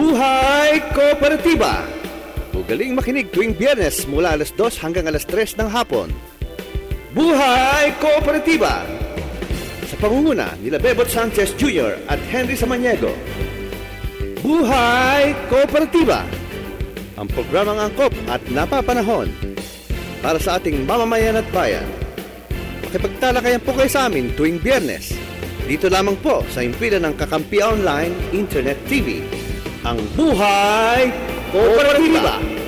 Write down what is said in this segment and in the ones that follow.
Buhay Kooperatiba. Ugaling makinig tuwing Biyernes mula alas 2 hanggang alas 3 ng hapon. Buhay Kooperatiba. Sa pangunguna nila Bebot Sanchez Jr. at Henry Samaniego. Buhay Kooperatiba. Ang programang angkop at napapanahon para sa ating mamamayan at bayan. Makipagtalakayan po kayo sa amin tuwing Biyernes. Dito lamang po sa impilan ng Kakampi Online Internet TV. Ang Buhay Kooperatiba.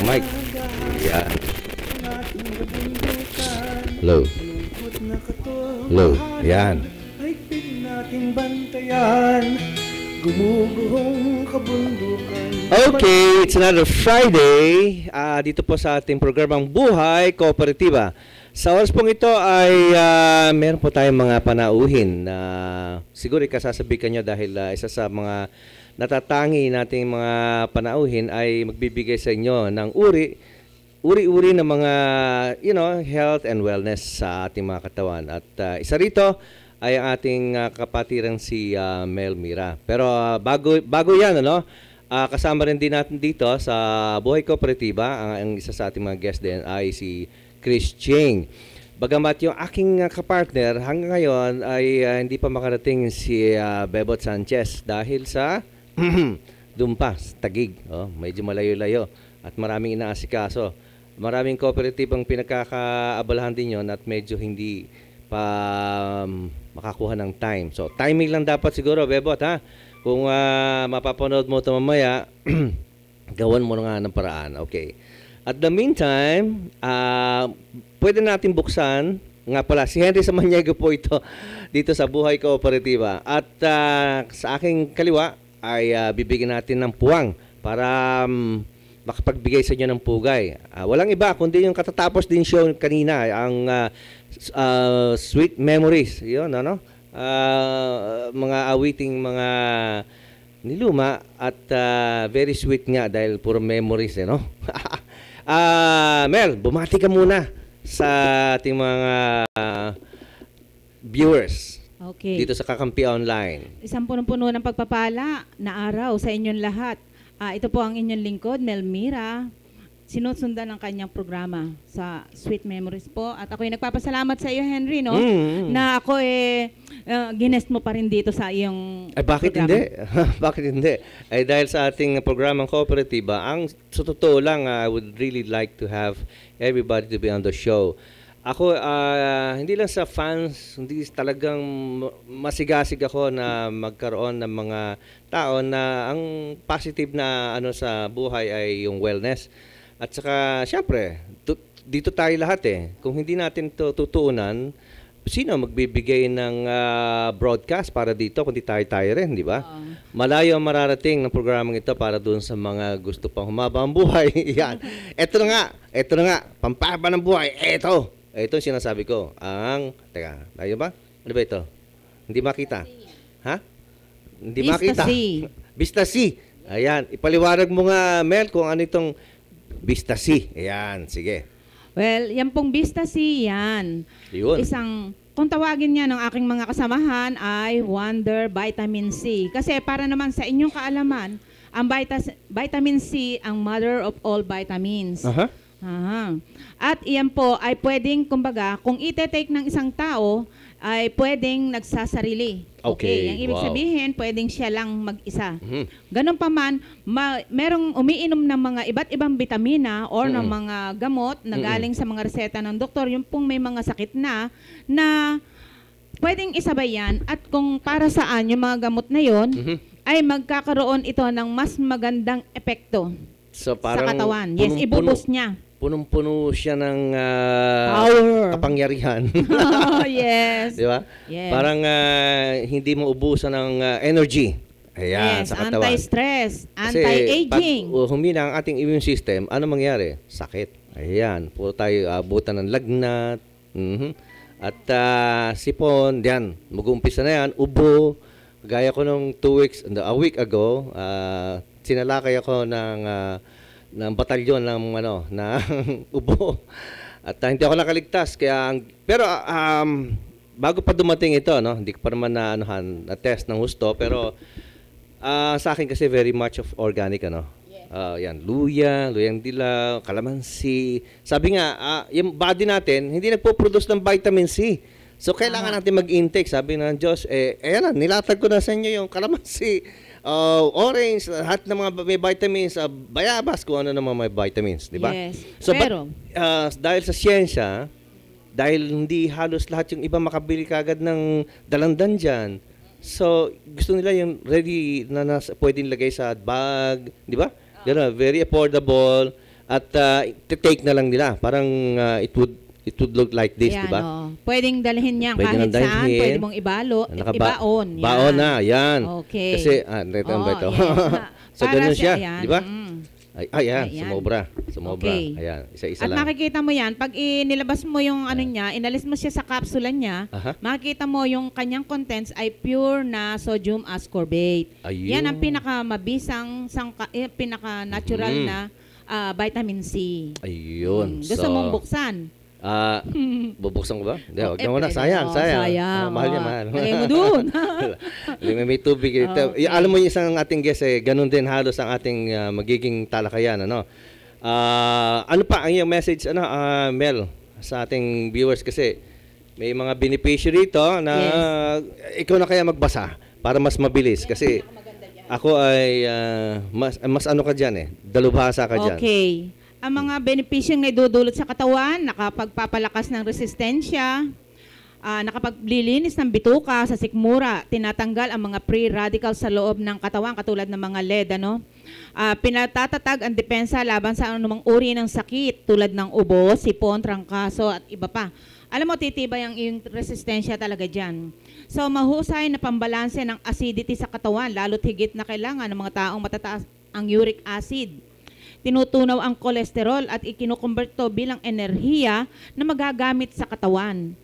Mike. Yan. Hello. Hello. Yan. Okay, it's another Friday dito po sa ating programang Buhay Kooperatiba. Sa oras pong ito ay meron po tayong mga panauhin na siguro ikasasabihan nyo dahil isa sa mga natatangi nating mga panauhin ay magbibigay sa inyo ng uri-uri ng mga health and wellness sa ating mga katawan. At isa rito ay ang ating kapatiran si Mel Mira. Pero bago yan, kasama rin din natin dito sa Buhay Kooperatiba, ang isa sa ating mga guest din ay si Chris Ching. Bagamat yung aking kapartner hanggang ngayon ay hindi pa makarating si Bebot Sanchez dahil sa Dumpas, Tagig. Medyo malayo-layo at maraming inaasikaso. Maraming cooperative ang pinagkakaabalahan din yun at medyo hindi pa makakuha ng time. So, timing lang dapat siguro, Bebot, ha? Kung mapapanood mo ito mamaya, gawan mo nga ng paraan. Okay. At the meantime, pwede natin buksan, nga pala, si Henry Samaniego po ito dito sa Buhay Kooperatiba. At sa aking kaliwa ay bibigyan natin ng puwang para makapagbigay sa inyo ng pugay. Walang iba, kundi yung katatapos din show kanina, ang Sweet Memories. Yun, mga awiting, mga niluma at very sweet nga dahil puro memories, Mel, bumati ka muna sa ating mga viewers. Okay. Dito sa Kakampi Online. Isang punong-puno ng pagpapala na araw sa inyong lahat. Ito po ang inyong lingkod, Mel Mira. Sinusundan ang kanyang programa sa Sweet Memories po. At ako'y nagpapasalamat sa iyo, Henry, na ako ginest mo pa rin dito sa iyong bakit programa. Hindi? Bakit hindi? Dahil sa ating programang Kooperatiba, sa totoo lang, I would really like to have everybody to be on the show. Ako, hindi lang sa fans, hindi talagang masigasig ako na magkaroon ng mga tao na ang positive na sa buhay ay yung wellness. At saka, syempre, dito tayo lahat Kung hindi natin ito tutuunan, sino magbibigay ng broadcast para dito kundi tayo rin, di ba? Malayo ang mararating ng programang ito para doon sa mga gusto pang humaba ang buhay. Yan. Ito na nga, pampaba ng buhay. Ito yung sinasabi ko. Teka, tayo ba? Ano ba ito? Hindi makita. Ha? Hindi makita. Vista C. Ayan. Ipaliwanag mo nga, Mel, kung ano itong Vista C. Ayan, sige. Well, yan pong Vista C, yan. Yun. Kung tawagin niya ng aking mga kasamahan ay Wonder Vitamin C. Kasi para naman sa inyong kaalaman, ang vitamin C ang mother of all vitamins. At iyan po ay pwedeng, kumbaga, kung ite-take ng isang tao, ay pwedeng nagsasarili. Okay. Ang ibig sabihin, pwedeng siya lang mag-isa. Ganun pa man, merong umiinom ng mga iba't ibang vitamina or ng mga gamot na galing sa mga reseta ng doktor, yung pong may mga sakit na pwedeng isabay yan. At kung para saan yung mga gamot na yon, ay magkakaroon ito ng mas magandang epekto So sa parang katawan. Yes, ibubus niya. punong-puno siya ng Power. kapangyarihan. Yes. Di ba? Yes. Parang hindi mo ubusan ng energy. Ayan, Yes, sa katawan. anti-stress, Kasi anti-aging. pag humina ang ating immune system, ano mangyari? Sakit. Ayan, puro tayo abutan ng lagnat. At sipon, diyan, mag-uumpisa na yan, ubo. Gaya ko nung a week ago, sinalakay ako ng batalyon ng ubo. At hindi ako nakaligtas pero bago pa dumating ito, no, hindi ko pa naman na test ng husto, pero sa akin kasi very much of organic yan, luyang dilaw, kalamansi. Sabi nga, yung body natin hindi nagpo-produce ng vitamin C. So, kailangan natin mag-intake. Sabi ng Diyos, ayan na, nilatag ko na sa inyo yung kalamansi, orange, lahat ng mga may vitamins, bayabas, kung ano naman may vitamins, di ba? Yes. So, Pero, dahil sa siyensya, dahil hindi halos lahat yung iba makabili kagad ng dalandan dyan, so, gusto nila yung ready na pwedeng lagay sa bag, di ba? Very affordable, at take na lang nila. Parang it would look like this, ayan, di ba? pwedeng dalhin niya Pwede kahit nang dalhin. saan, pwede mong ibaon. Yan. Baon na, yan. Okay. Kasi, ito ba ito? Yes. So, ganun siya, ayan, di ba? Ayan. Sumobra. Okay. Ayan, isa-isa At lang. makikita mo yan, pag inilabas mo yung niya, inalis mo siya sa kapsula niya, makikita mo yung kanyang contents ay pure na sodium ascorbate. Ayun. Yan ang pinakamabisang, pinaka-natural na vitamin C. Ayun. Gusto mong buksan? Bubuksan ko ba? Hindi, wag na muna. Sayang. Mahal niya, mahal. Lagay mo dun. May tubig. Alam mo yung isang ating guest, ganun din halos ang ating magiging talakayan. Ano pa ang iyong message, Mel, sa ating viewers? Kasi may mga beneficiary rito na ikaw na kaya magbasa para mas mabilis. Kasi ako ay mas ano ka dyan dalubhasa ka dyan. Okay. Ang mga benepisyong naidudulot sa katawan, nakapagpapalakas ng resistensya, nakapaglilinis ng bituka sa sikmura, tinatanggal ang mga free radicals sa loob ng katawan katulad ng mga lead, pinatatatag ang depensa laban sa anumang uri ng sakit tulad ng ubo, sipon, trangkaso at iba pa. Alam mo, titibay ang iyong resistensya talaga dyan. So, mahusay na pambalanse ng acidity sa katawan, lalo't higit na kailangan ng mga taong matataas ang uric acid. Tinutunaw ang kolesterol at ikinukonverto bilang enerhiya na magagamit sa katawan.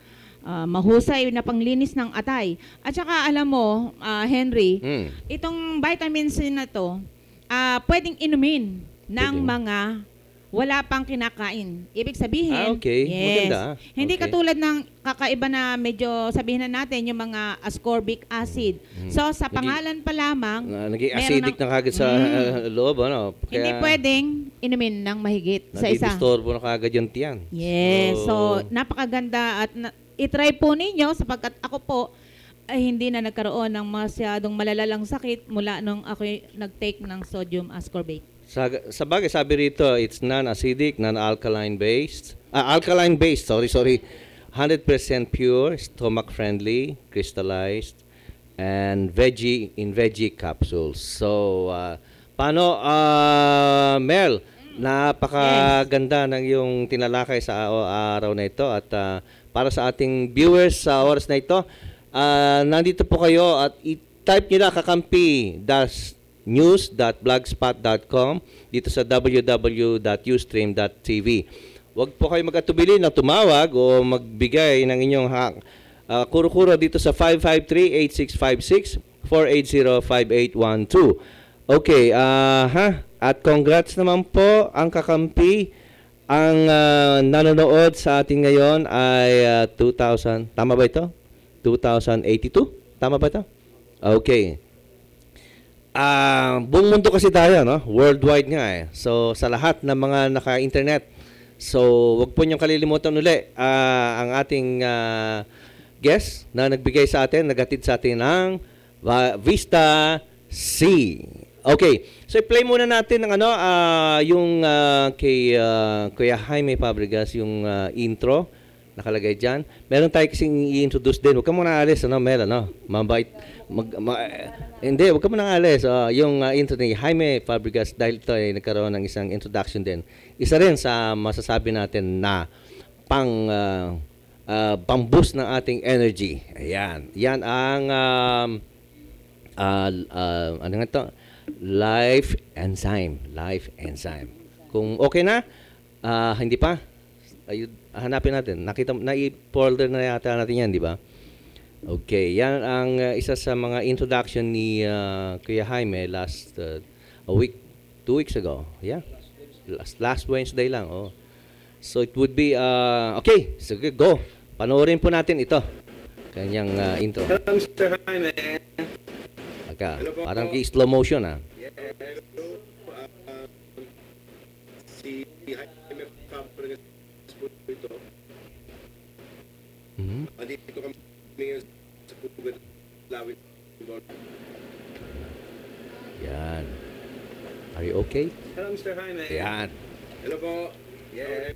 Mahusay na panglinis ng atay. At saka alam mo, Henry, itong vitamin C na to, pwedeng inumin ng mga wala pang kinakain. Ibig sabihin, okay. Yes, Maganda. hindi Okay. katulad ng kakaiba na medyo sabihin na natin yung mga ascorbic acid. So sa pangalan pa lamang, naging meron acidic ng- na kagad sa loob, hindi pwedeng inumin ng mahigit sa isa. Nagdidisturbo na kagad yung tiyan. Yes, so napakaganda at itry po ninyo sapagkat ako po ay hindi na nagkaroon ng masyadong malalalang sakit mula nung ako nag-take ng sodium ascorbate. Sa bagay, sabi rito, it's non-acidic, non-alkaline based. Alkaline based, sorry. 100% pure, stomach friendly, crystallized, and veggie capsules. So, paano, Mel, napakaganda ng yung tinalakay sa araw na ito. At para sa ating viewers sa oras na ito, nandito po kayo at i-type nyo na kakampi-news.blogspot.com dito sa www.ustream.tv. Huwag po kayo mag-atubili na tumawag o magbigay ng inyong kuro-kuro dito sa 553-8656 480-5812. Okay, at congrats naman po ang kakampi. Ang nanonood sa atin ngayon ay 2,000, tama ba ito? 2,082? Tama ba ito? Okay. Buong mundo kasi tayo, no? Worldwide nga So, sa lahat ng mga naka-internet. So, wag po niyong kalilimutan uli ang ating guest na nagbigay sa atin, naghatid sa atin ng Vista C. Okay. So, i-play muna natin ng yung kay Kuya Jaime Fabregas, yung intro nakalagay dyan. Meron tayo kasing i-introduce din. Huwag ka muna alis, ano, Mel, ano? Mabait. Hindi, huwag ka muna alis. Yung intro ni Jaime Fabregas, dahil ito ay nagkaroon ng isang introduction din. Isa rin sa masasabi natin na pang-boost ng ating energy. Ayan. Yan ang ano nga ito? Life enzyme. Life enzyme. Kung okay na, hindi pa, hanapin natin. Na-folder na yata natin yan, di ba? Okay, yan ang isa sa mga introduction ni Kuya Jaime last a week, 2 weeks ago. Yeah, last Wednesday lang. Oh. So it would be, okay, so go. Panoorin po natin ito. Kanyang intro. Hello, Mr. Jaime. Parang slow motion, ah. Yeah, hello. Si Jaime Fabregas po ito. Andito kami ngayon sa Pugat Lawit. Yan. Are you okay? Hello, Mr. Jaime. Yan. Hello po. Yeah.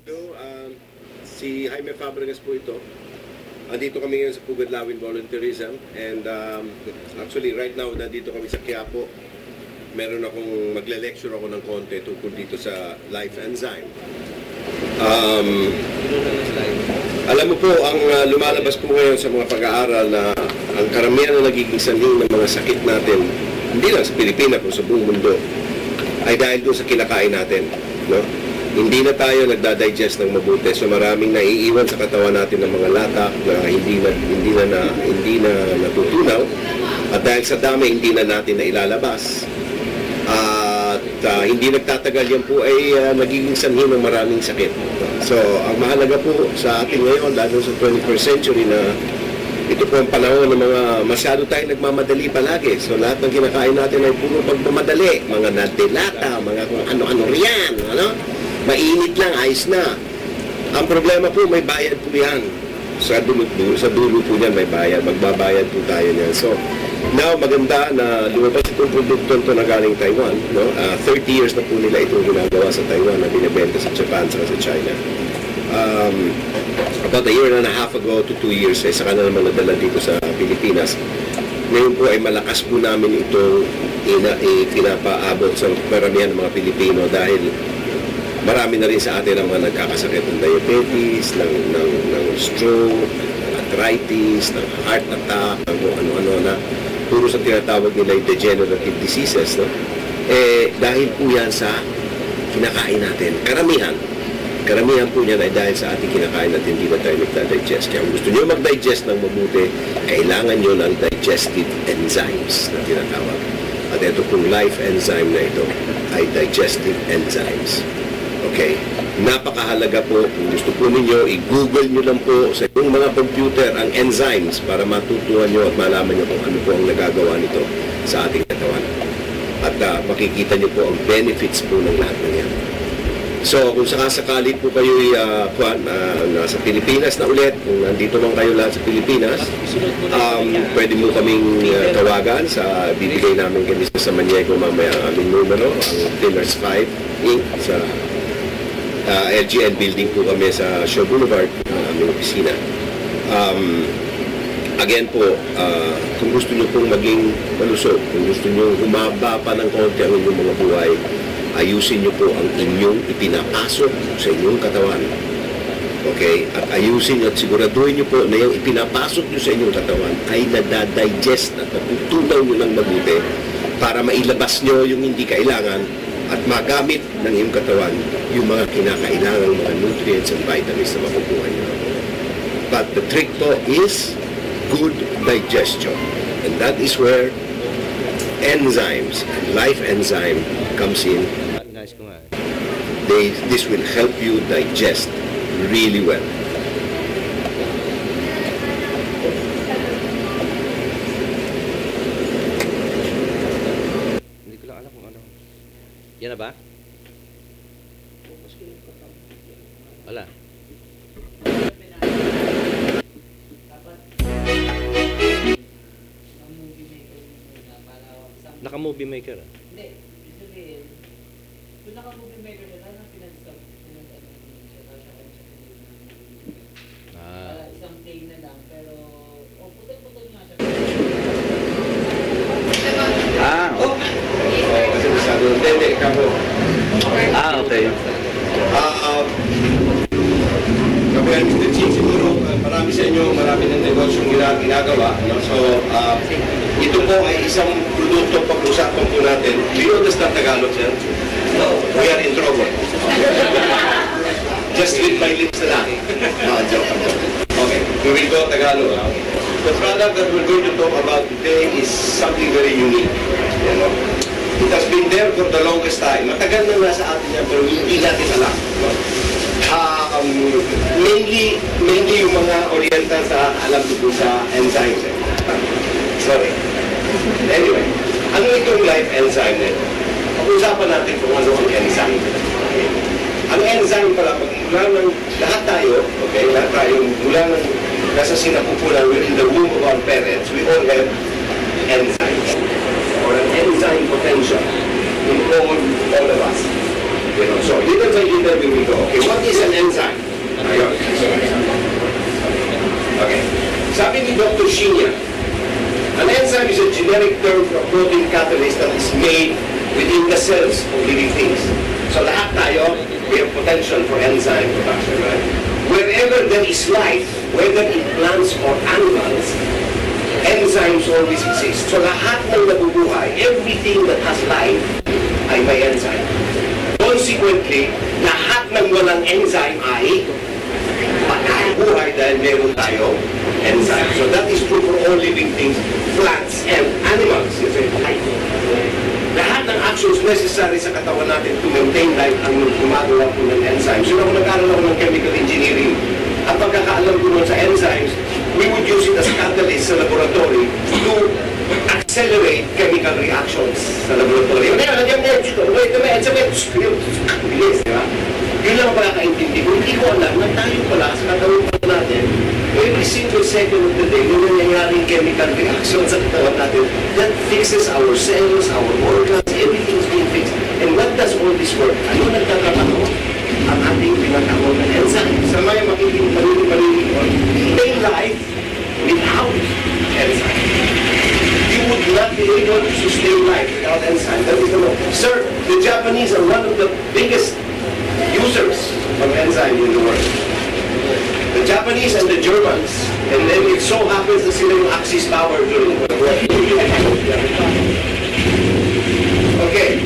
Hello, si Jaime Fabregas po ito. Andito kami ngayon sa Pugadlawin Volunteerism and actually right now nandito kami sa Quiapo. Meron akong magle-lecture ako ng konti tungkol dito sa life enzyme. Alam mo po, ang lumalabas po ngayon sa mga pag-aaral na ang karamihan na nagiging sanhi ng mga sakit natin, hindi lang sa Pilipinas kung sa buong mundo, ay dahil doon sa kinakain natin. No? Hindi na tayo nagda-digest ng mabuti. So maraming naiiwan sa katawan natin ng mga latak na hindi na natutunaw. At dahil sa dami, hindi na natin na ilalabas. At hindi nagtatagal yan po ay nagiging sanhi ng maraming sakit. So ang mahalaga po sa atin ngayon, lalo sa 21st century na ito po ang panahon ng mga masyado tayong nagmamadali palagi. So lahat ng kinakain natin ay puro pagmamadali. Mga nadelata, mga kung ano-ano riyan. Ano? Mainit lang, ayos na. Ang problema po, may bayad po yan. Sa dulo po yan may bayad. Magbabayad po tayo niyan. So, now maganda na lumabas itong produkto ito na galing Taiwan. No? 30 years na po nila itong ginagawa sa Taiwan na binibenta sa Japan at sa China. About a year and a half ago to 2 years, saka na naman nadala dito sa Pilipinas. Ngayon po ay malakas po namin itong pinapaabot sa maramihan ng mga Pilipino dahil marami na rin sa atin ang mga nagkakasakit ng diabetes, ng stroke, ng arthritis, ng heart attack, ng ano-ano na puro sa tinatawag nila yung degenerative diseases. No? Dahil po yan sa kinakain natin. Karamihan po niyan ay dahil sa ating kinakain natin, hindi na tayo nagda-digest. Kaya kung gusto nyo mag-digest ng mabuti, kailangan nyo ng digestive enzymes na tinatawag. At ito pong life enzyme na ito ay digestive enzymes. Okay, napakahalaga po. Kung gusto po ninyo, i-google nyo lang po sa inyong mga computer ang enzymes para matutuhan nyo at malaman nyo kung ano po ang nagagawa nito sa ating katawan. At makikita nyo po ang benefits po ng lahat ng yan. So, kung sakasakali po kayo nasa Pilipinas na ulit, kung nandito lang kayo lahat sa Pilipinas, pwede mo kaming tawagan sa bibigay namin kami sa Maniego mamaya ang aming numero, ang Pillars 5 Inc. sa LGN building po kami sa Shaw Boulevard, aming opisina. Again po, kung gusto nyo pong maging malusog, kung gusto nyo humaba pa ng konti ang inyong mga buhay, ayusin nyo po ang inyong ipinapasok sa inyong katawan. Okay? At ayusin at siguraduhin nyo po na yung ipinapasok nyo sa inyong katawan ay nadadigest at natutunaw nyo ng mabuti para mailabas nyo yung hindi kailangan at magamit ng iyong katawan yung mga kinakailangang mga nutrients and vitamins na makukuha nyo. But the trick po is good digestion. And that is where enzymes and life enzyme comes in. This will help you digest really well. Hindi ko lang alam kung ano. Yan na ba? Wala. Naka-movie maker. Hindi, ibig sabihin, kung naka-movie maker siya, lang ang pinag-stop siya, isang play na lang, pero, putol-putol nga siya. Kasi masyado. Hindi, kamo. Okay. Kapag Mr. Chief, siguro marami sa inyo, marami ng negosyong ginagawa. No? So, ito po ay isang produkto pag-usapan po natin. Do you understand Tagalog, sir? No. We are in trouble. Just with my lips na lang. No, joke. Okay, we will go Tagalog. The product that we're going to talk about today is something very unique. You know? It has been there for the longest time. Matagal na nasa atin yan, pero hindi natin alam. No? Mainly yung mga Oriental sa alam ko sa enzymes. Sorry. Anyway, ano itong life enzyme nito? Pag-usapan natin kung ano ang enzyme. Okay. Ang enzyme pala, mula ng lahat tayo, okay, lahat tayo, mula ng nasa sinapupunan, we're in the womb of our parents, we all have enzymes or an enzyme potential in all of us. You know, so little by little we will go, okay, what is an enzyme? Ayun. Okay. Sabi ni Dr. Shinya, an enzyme is a generic term for a protein catalyst that is made within the cells of living things. So lahat tayo, we have potential for enzyme production, right? Wherever there is life, whether in plants or animals, enzymes always exist. So lahat ng nabubuhay, everything that has life, ay may enzyme. Consequently, lahat ng walang enzyme ay patay buhay dahil meron tayo enzyme. So that is true for all living things, plants and animals. Lahat ng actions necessary sa katawan natin to maintain life ang gumagawa po ng enzymes. So kung nag-aaral ako ng chemical engineering, ang pagkakaalam ko nun sa enzymes, we would use it as catalyst sa laboratory to accelerate chemical reactions sa laboratory. Bilis, di ba? Yun lang ang pagkakaintindi ko. Hindi ko alam na tayo pala sa katawan pala natin, every single second of the day, yung nangyayaring chemical reaction sa katawan natin, that fixes our cells, our organs, everything's being fixed. And what does all this work? Ano nagtatrabaho? Ang ating pinatawag na enzyme. Sa may makikita maintain life without enzyme. You would not be able to sustain life without enzyme. That is the law. Sir, the Japanese are one of the biggest users of enzyme in the world. The Japanese and the Germans, and then it so happens that sila yung Axis power during World War II. Okay.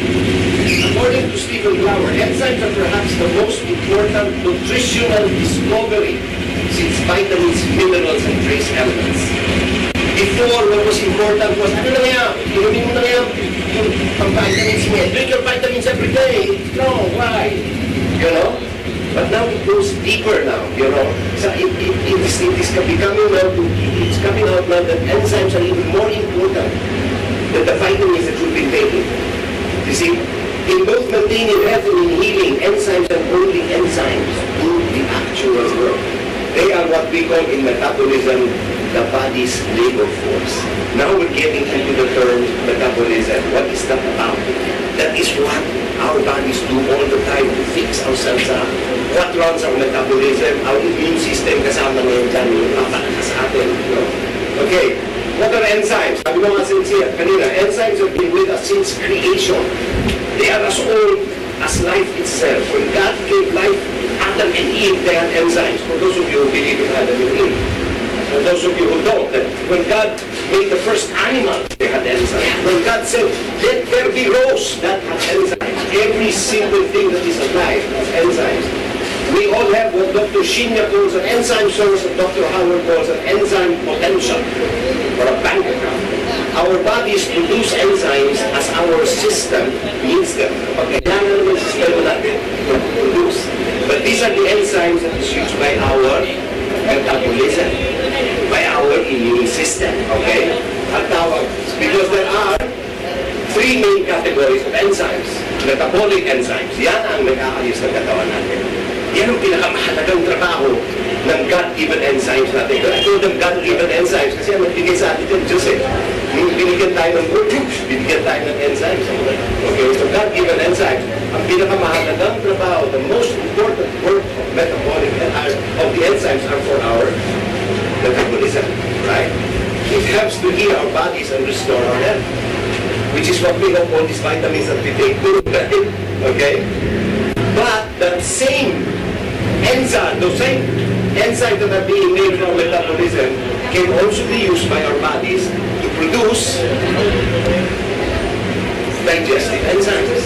According to Stephen Flower, enzymes are perhaps the most important nutritional discovery since vitamins, minerals, and trace elements. Before, what was important was, ano na yan? Inumin mo na yan yung vitamins mo. Drink your vitamins every day. No, why? You know? But now it goes deeper now, you know? So it is becoming now, it's coming out now that enzymes are even more important than the vitamins that you've been taking. You see? In both maintaining health and in healing, enzymes are only enzymes do the actual work. They are what we call in metabolism the body's labor force. Now we're getting into the term metabolism. What is that about? That is what our bodies do all the time to fix ourselves up. What runs our metabolism? Our immune system kasama ngayon dyan yung papalakas sa atin. Okay, what are enzymes? Sabi mo nga sincere kanina, enzymes have been with us since creation. They are as old as life itself. When God gave life, Adam and Eve, they had enzymes. For those of you who believe in Adam and Eve. For those of you who don't, that when God made the first animal, they had enzymes. When God said, let there be rose, that had enzymes. Every single thing that is alive has enzymes. We all have what Dr. Shinya calls an enzyme source and Dr. Howard calls an enzyme potential or a bank account. Our bodies produce enzymes as our system needs them. Pag kailangan naman sa sistema natin, produce. But these are the enzymes that is used by our metabolism, by our immune system, okay? Ang tawag, because there are three main categories of enzymes. Metabolic enzymes, yan ang nag-aayos ng katawan natin. Yan ang pinakamahalagang trabaho ng God-given enzymes natin. Ito ng God-given enzymes kasi ang nagbigay sa atin yung Diyos eh. Binigyan tayo ng good, binigyan tayo ng enzymes. Okay, so God-given enzymes, ang pinakamahalagang trabaho, the most important work of metabolic of the enzymes are for our metabolism, right? It helps to heal our bodies and restore our health, which is what we have all these vitamins that we take too, right? Okay? But that same enzyme, those same enzymes that are being made from metabolism can also be used by our bodies to produce digestive enzymes.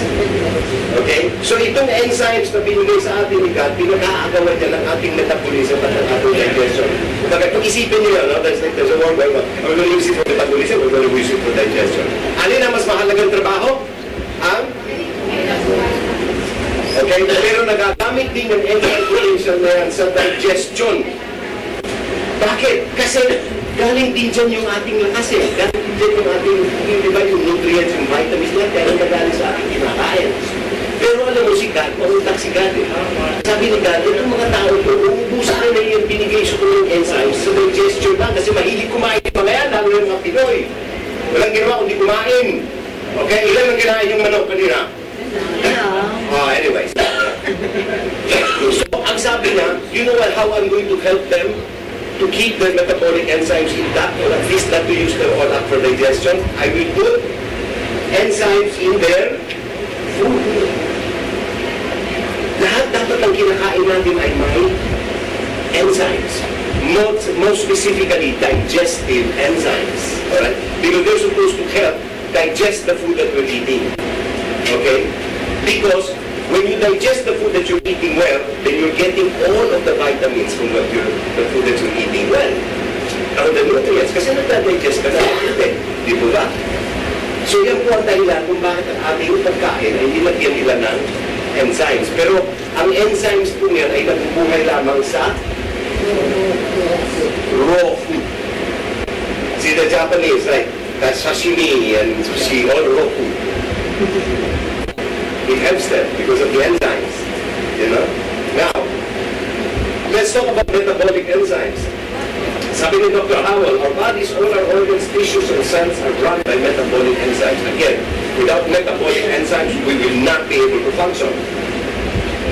Okay? So itong enzymes na binigay sa ating ni God, pinag-aagawan niya ng ating metabolism at ng ating digestion. Bakit? Kung isipin niyo, no? There's a word going on. We're going to use it for metabolism, we're going to use it for digestion. Alin ang mas mahalagang trabaho? Ang okay? Pero nagagamit din ng enzyme potential na yan sa digestion. Bakit? Kasi galing din dyan yung ating lakas eh. Galing din dyan yung ating, di ba, yung nutrients, yung vitamins na kaya nagaling sa ating kinakain. Pero alam mo si God, mauntak si God eh. Sabi ni God, itong mga tao ko, uubusan na yung binigay sa ng enzymes sa digestion lang kasi mahilig kumain yung mga yan, lalo yung mga Pinoy. Walang ginawa kundi kumain. Okay, ilan ang kinain yung manok kanina? Anyways. So, ang sabi niya, you know what, how I'm going to help them to keep their metabolic enzymes intact, or at least not to use them all up for digestion? I will put enzymes in their food. Lahat dapat ang kinakain natin ay may enzymes. Most specifically, digestive enzymes. Alright? Because they're supposed to help digest the food that we're eating. Okay? Because when you digest the food that you're eating well, then you're getting all of the vitamins from the food that you're eating well. Or the nutrients, kasi nag-digest ka na di ba? So yan po ang dahilan kung bakit ang ating pagkain ay nilagyan nila ng enzymes. Pero ang enzymes po yan ay nabubuhay lamang sa raw food. See the Japanese, like sashimi and sushi, all raw food. It helps them because of the enzymes, you know? Now, let's talk about metabolic enzymes. Sabi ni Dr. Howell, our bodies, all our organs, tissues, and cells are run by metabolic enzymes. Again, without metabolic enzymes, we will not be able to function.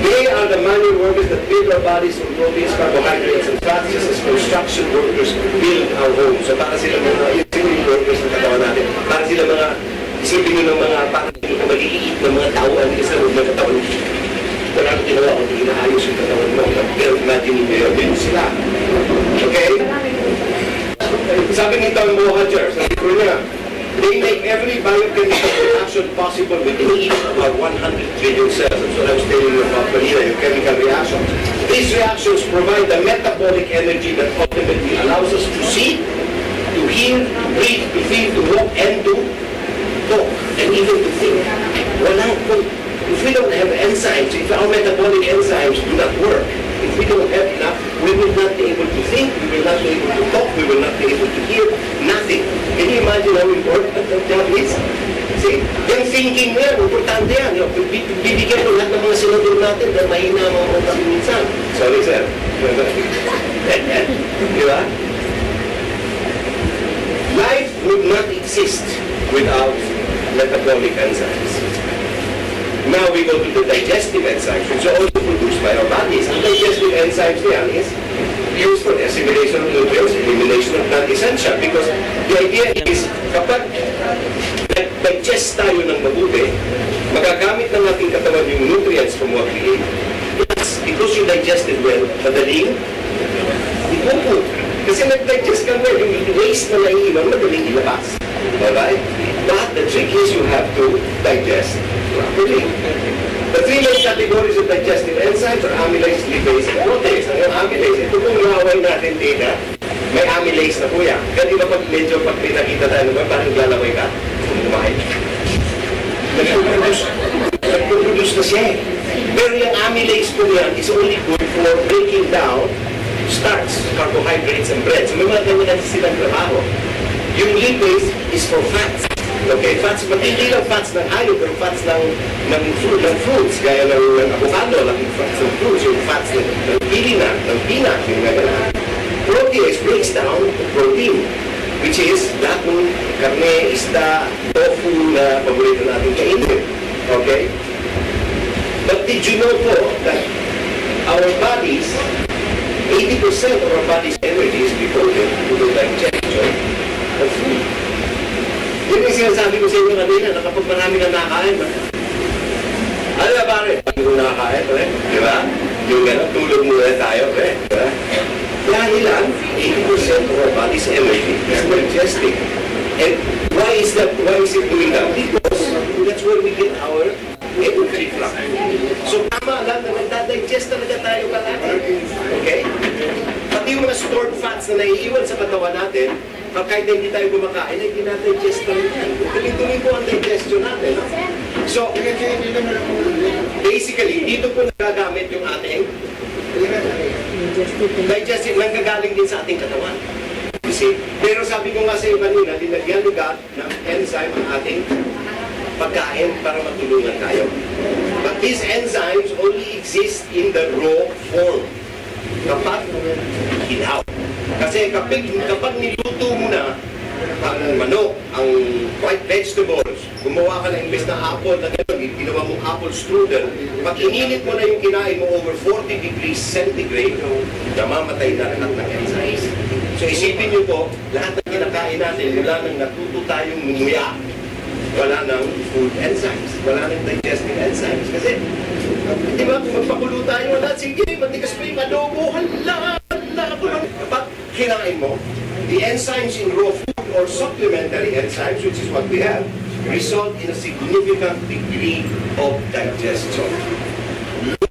They are the manual workers that build our bodies from proteins, carbohydrates, and fats, just as construction workers build our homes. So para sila mga utility workers ng katawan natin, para sila mga isipin nyo ng mga parang maliliit na mga tauan kasi huwag na katawan. Wala nang ginawa kung inaayos yung katawan mo. Pero imagine nyo yun sila. Okay? Sabi ni Tom Mohajer, sa libro niya, they make every biochemical reaction possible within each of our 100 trillion cells. That's what I was telling you about kanina, yung chemical reactions. These reactions provide the metabolic energy that ultimately allows us to see, to hear, to breathe, to feel, to walk, and to talk, and even to think. If we don't have enzymes, if our metabolic enzymes do not work, if we don't have enough, we will not be able to think, we will not be able to talk, we will not be able to hear, nothing. Can you imagine how important that is? See, yung thinking mo yan, importante yan. Bibigyan mo lahat ng mga senador natin dahil mahina ang mga utak minsan. Sorry, sir. Di ba? Life would not exist without metabolic enzymes. Now we go to the digestive enzymes, which are also produced by our bodies. Ang digestive enzymes niyan is used for assimilation of nutrients, elimination of non-essential. Because the idea is, kapag digest tayo ng mabuti, magagamit ng ating katawan yung nutrients from what we eat. Plus, because you digested well, madaling ipuput. Kasi nag-digest ka well, yung waste na naiiwan, madaling ilabas. Alright? But the trick is you have to digest properly. The three main categories of digestive enzymes are amylase, lipase, and protease. Ang amylase, ito kung nawaway natin data, may amylase na po yan. Kaya di ba pag medyo pag pinakita tayo naman, parang lalaway ka, kumain. Nagpuproduce na siya eh. Pero yung amylase po yan is only good for breaking down starch, carbohydrates, and bread. So may mga ganyan natin silang trabaho. Yung lipase is for fats. Okay, fats, hindi lang fats ng hayop, pero fats ng fruits, gaya ng avocado, lang fats ng fruits, yung fats ng peanut, yung gano'n. Protease breaks down protein. which is lahat ng karne, isda, tofu na paborito natin kainin. Okay? But did you know po that our bodies, 80% of our body's energy is devoted to the digestion of food. Yun yung sinasabi ko sa inyo kanina na kapag marami na nakakain, ano ba pare? Hindi ko nakakain, di ba? Yung gano'n, tulog muna tayo, di ba? Dahil lang, 80% of our body's energy is digesting. And why is that? Why is it doing that? Because that's where we get our energy from. So tama lang na nagdadigest talaga tayo kalaki. Okay? Pati yung mga stored fats na naiiwan sa katawan natin, kahit na hindi tayo kumakain, ay dinadigest naman yan. Tuloy-tuloy po ang digestion natin. No? So, basically, dito po nagagamit yung ating digestive, nanggagaling din sa ating katawan. You see? Pero sabi ko nga sa iyo kanina, linagyan ng enzyme ang ating pagkain para matulungan tayo. But these enzymes only exist in the raw form. Kapag ginaw. Kasi kapag niluto mo na ang manok, ang white vegetables, gumawa ka na imbes na apple na gano'n, ginawa mong apple strudel, pag ininit mo na yung kinain mo over 40 degrees centigrade, namamatay na lahat ng enzymes. So isipin nyo po, lahat ng kinakain natin, mula nang natuto tayong nguya, wala nang food enzymes, wala nang digestive enzymes. Kasi, di ba, kung magpakulo tayo, wala, sige, matigas pa yung adobo, hala, kapag kinain mo, the enzymes in raw food or supplementary enzymes, which is what we have, result in a significant degree of digestion,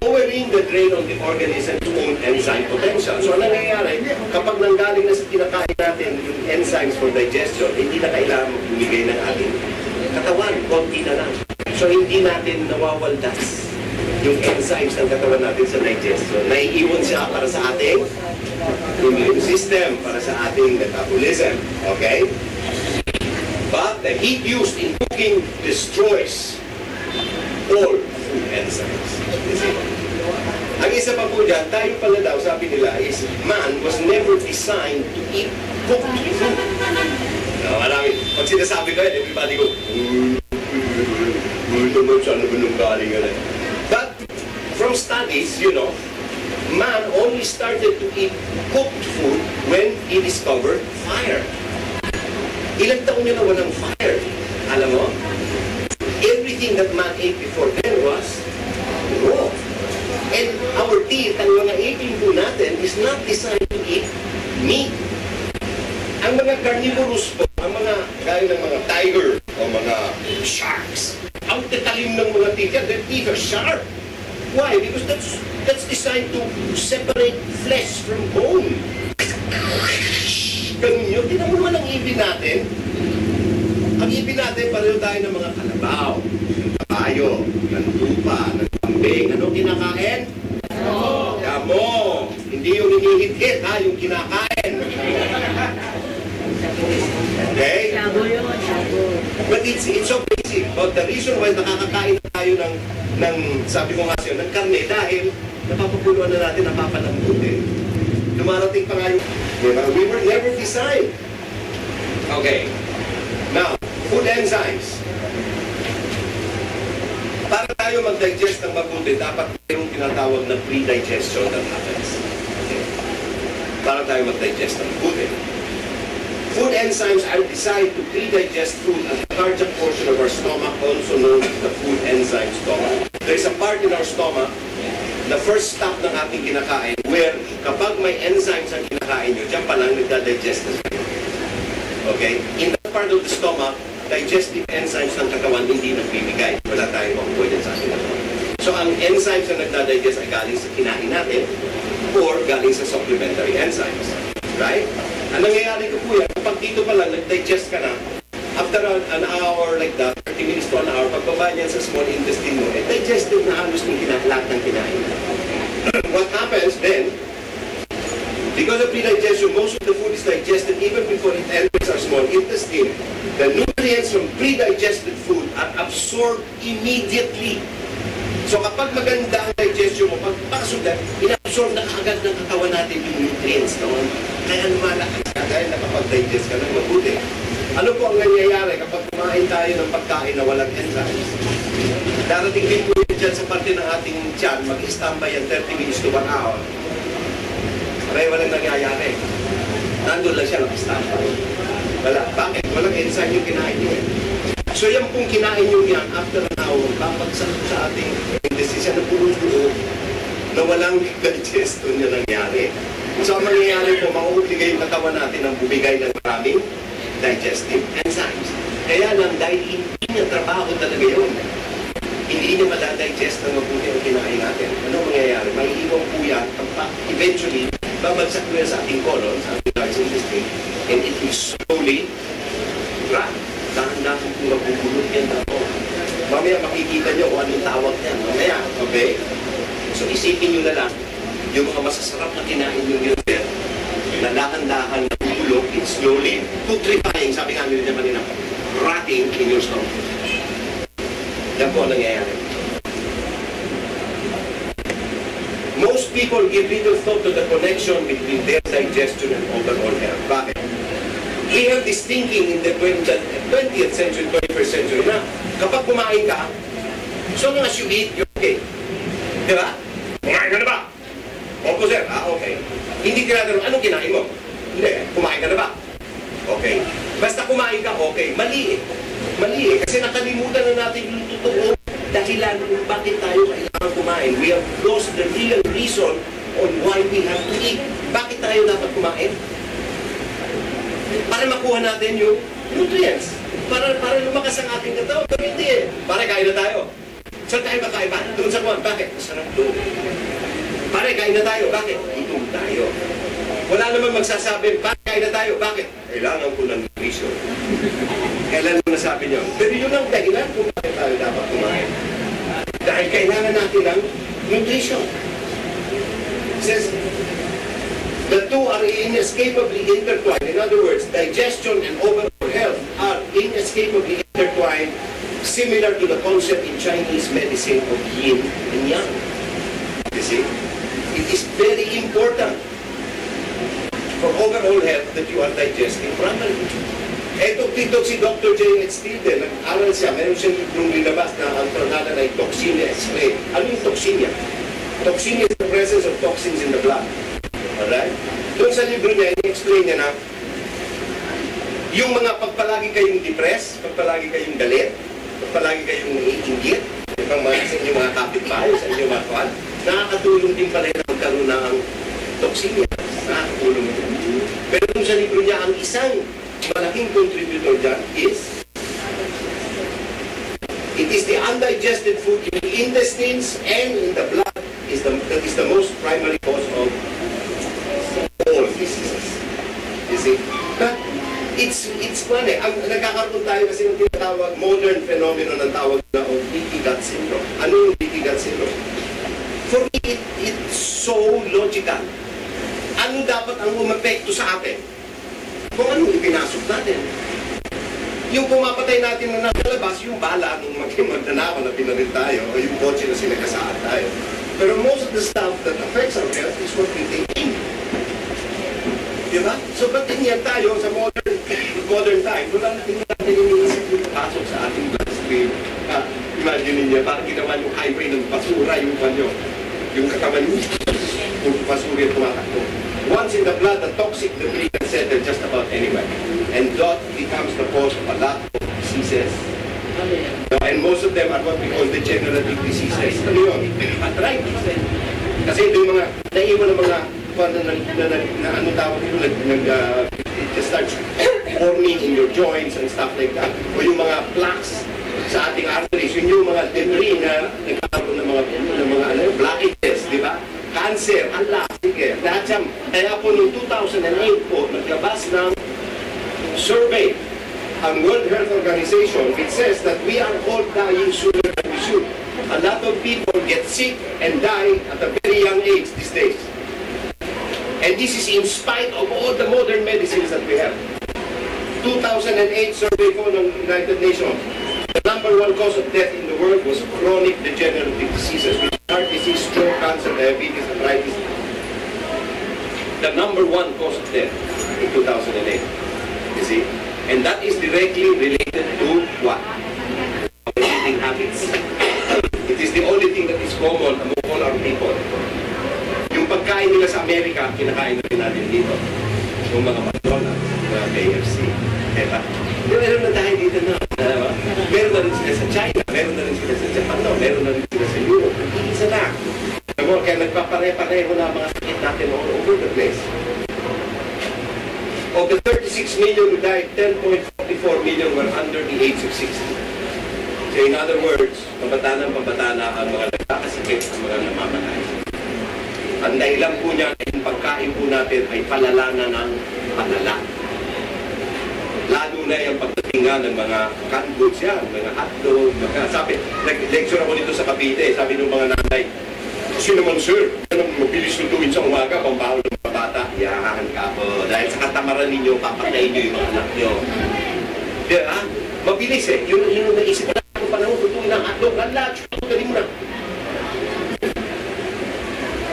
lowering the drain on the organism's own enzyme potential. So, ano nangyayari? Kapag nanggaling na sa kinakain natin yung enzymes for digestion, hindi na kailangan bumigay ng ating katawan, konti na lang. So, hindi natin nawawaldas yung enzymes ng katawan natin sa digestion. Naiiwan siya para sa ating immune system, para sa ating metabolism. Okay? But the heat used in cooking destroys all food enzymes. Ang isa pa po dyan, tayo pala daw, sabi nila, is man was never designed to eat cooked food. Marami. Pag sinasabi ko yan, everybody go, naman siya, naman galing yan. But from studies, you know, man only started to eat cooked food when he discovered fire. Ilang taon niya na walang fire? Alam mo? Everything that man ate before then was raw. And our teeth, ang mga eating po natin, is not designed to eat meat. Ang mga carnivorous po, ang mga gaya ng mga tiger o mga sharks, ang tatalim ng mga teeth, their teeth are sharp. Why? Because that's designed to separate flesh from bone. Ganun yun. Tinan mo naman ang ibig natin. Ang ibig natin, pareho tayo ng mga kalabaw, ng kabayo, ng tupa, ng kambing. Ano kinakain? Damo. Hindi yung hinihit-hit, ha? Yung kinakain. Okay? But it's so basic. But the reason why nakakakain tayo ng sabi ko nga sa'yo, ng karne, dahil napapaguluan na natin, napapanambutin. Dumarating pa nga yung, we were never designed. Okay. Now, food enzymes. Para tayo mag-digest ng mabuti, dapat mayroong tinatawag na pre-digestion that happens. Okay. Para tayo mag-digest ng mabuti. Food enzymes are designed to pre-digest food at the larger portion of our stomach, also known as the food enzyme stomach. There is a part in our stomach, the first stop ng ating kinakain, where kapag may enzymes ang kinakain nyo, dyan pa lang nagda-digest na siya. Okay? In that part of the stomach, digestive enzymes ng katawan hindi nagbibigay. Wala tayong makukuha dyan sa ating katawan. So ang enzymes na nagda-digest ay galing sa kinain natin or galing sa supplementary enzymes. Right? Ang nangyayari ko po yan, kapag dito pa lang, nag-digest ka na, after an hour like that, 30 minutes to an hour, pagbaba niyan sa small intestine mo, digested na halos ng lahat ng kinain. What happens then, because of pre-digestion, most of the food is digested even before it enters our small intestine. The nutrients from pre-digested food are absorbed immediately. So kapag maganda ang digestion mo, pagpasok na, inabsorb na agad ng katawan natin yung nutrients. No? Kaya lumalakas ka dahil nakapag-digest ka ng mabuti. Ano po ang nangyayari kapag kumain tayo ng pagkain na walang enzymes? Darating din po yun dyan sa parte ng ating tiyan, mag-standby yan 30 minutes to 1 hour. Kaya walang nangyayari. Nandun lang siya, nag-standby. Wala. Bakit? Walang enzyme yung kinain nyo eh. So yan pong kinain nyo yan, after an hour, babagsak sa ating indesisyon na puno-puno na walang digestion na nangyari. So ang mangyayari po, mauubigay yung katawan natin ng bumigay ng maraming digestive enzymes. Kaya lang, dahil hindi niya trabaho talaga yun, hindi niya madadigest ng mabuti ang kinain natin. Ano mangyayari? Maiiwan po yan, eventually, babagsak po yan sa ating colon, sa ating large intestine, and it will slowly rot. Dahan-dahan po mabubulot yan ako. Mamaya makikita nyo kung anong tawag yan. Mamaya, okay? So isipin nyo na lang, yung mga masasarap na kinain nyo yun, na dahan-dahan na bubulot, it's slowly putrefying, sabi nga nyo naman nila, rotting in your stomach. Yan po ang nangyayari. Most people give little thought to the connection between their digestion and overall health. Bakit? We have this thinking in the 20th century, 21st century na kapag kumain ka, so long as you eat, you're okay. Di ba? Kumain ka na ba? Opo sir, okay. Hindi tinatanong, anong kinain mo? Hindi, kumain ka na ba? Okay. Basta kumain ka, okay. Mali eh. Mali eh. Kasi nakalimutan na natin yung totoo dahilan kung bakit tayo kailangan kumain. We have lost the real reason on why we have to eat. Bakit tayo dapat kumain? Para makuha natin yung nutrients. Para lumakas ang ating katawan. Pero hindi eh. Para kain na tayo. Saan tayo kakain ba? Doon sa kuwan. Bakit? Masarap doon. Pare, kain na tayo. Bakit? Itom tayo. Wala naman magsasabi, pare, kain na tayo. Bakit? Kailangan ko ng nutrition. Kailan mo nasabi niyo? Pero yun ang dahilan kung bakit tayo dapat kumain. Dahil kailangan natin ng nutrition. It says, the two are inescapably intertwined. In other words, digestion and overall health are inescapably intertwined, similar to the concept in Chinese medicine of yin and yang. You see? It is very important for overall health that you are digesting properly. Eto dito si Dr. J. Steele din, nag-aral siya, meron siyang librong linabas na ang tornada ay toxinia spray. Ano yung toxinia? Toxinia is the presence of toxins in the blood. Alright? Doon sa libro niya, i-explain niya na yung mga pagpalagi kayong depressed, pagpalagi kayong galit, pagpalagi kayong naiinggit, ibang mga sa inyong mga kapitbahay, sa inyong mga kawan, nakakatulong din pala na magkaroon ng toxinia. Nakakatulong ito. Pero doon sa libro niya, ang isang malaking contributor dyan is it is the undigested food in the intestines and in the blood that is the most primary cause of all diseases. You see? But it's funny. Ang nagkakaroon tayo kasi ng tinatawag modern phenomenon ng tawag na of leaky gut syndrome. Ano yung leaky gut syndrome? For me, it's so logical. Ano dapat ang umepekto sa atin? Kung anong ipinasok natin. Yung pumapatay natin na nakalabas, yung bala nung magnanakaw na pinarin tayo, o yung kotse na sinakasaan tayo. Pero most of the stuff that affects our health is what we take in. Diba? So ba't yan tayo sa modern time, wala natin iniisip yung pasok sa ating bloodstream. Imagine niya, parang ginawa yung highway ng basura yung panyo. Yung katawan niyo, yung basura yung tumatakbo. Once in the blood, the toxic debris can settle just about anywhere. And that becomes the cause of a lot of diseases. And most of them are what we call degenerative diseases. Ano yun? Arthritis. Kasi ito yung mga, naiwan ng mga, ano tawag ito, it just starts forming in your joints and stuff like that. O yung mga plaques sa ating arteries, yun yung mga debris na nagkakaroon ng mga blockages, di ba? Cancer, Allah, sige. Lahat siya, kaya po noong 2008 po, naglabas ng survey ang World Health Organization. It says that we are all dying sooner than we should. A lot of people get sick and die at a very young age these days. And this is in spite of all the modern medicines that we have. 2008 survey po ng United Nations. The number one cause of death in the world was chronic degenerative diseases, which are heart disease, stroke, cancer, diabetes, arthritis. The number one cause of death. in 2008. You see? And that is directly related to what? Our eating habits. It is the only thing that is common among all our people. Yung pagkain nila sa Amerika, kinakain na rin natin dito. Yung mga McDonald's, mga KFC. Diba? Meron na tayo dito na. Meron na rin sila sa China, meron na rin sila sa Japan, meron na rin sila sa Europe. Isa na. Kaya nagpapare-pareho na mga sakit natin all over the place. Of the 36 million who died, 10.44 million were under the age of 60. So in other words, pabatana ang mga nagkakasakit, ang mga namamatay. Ang dahilan po niya, yung pagkain po natin ay palala na ng palala. Lalo na yung pagdatingan ng mga canned goods yan, mga hotdog, sabi, nag-lecture ako dito sa Cavite, sabi ng mga nanay, kasi naman sir, anong mabilis lutuin sa umaga, pambahol ng mga bata, yahan ka po. Dahil sa katamaran ninyo, papatayin nyo yung mga anak nyo. Diba? Mabilis eh. Yun naisip na ako panahon, lutuin ng hotdog, lunch, dali mo na.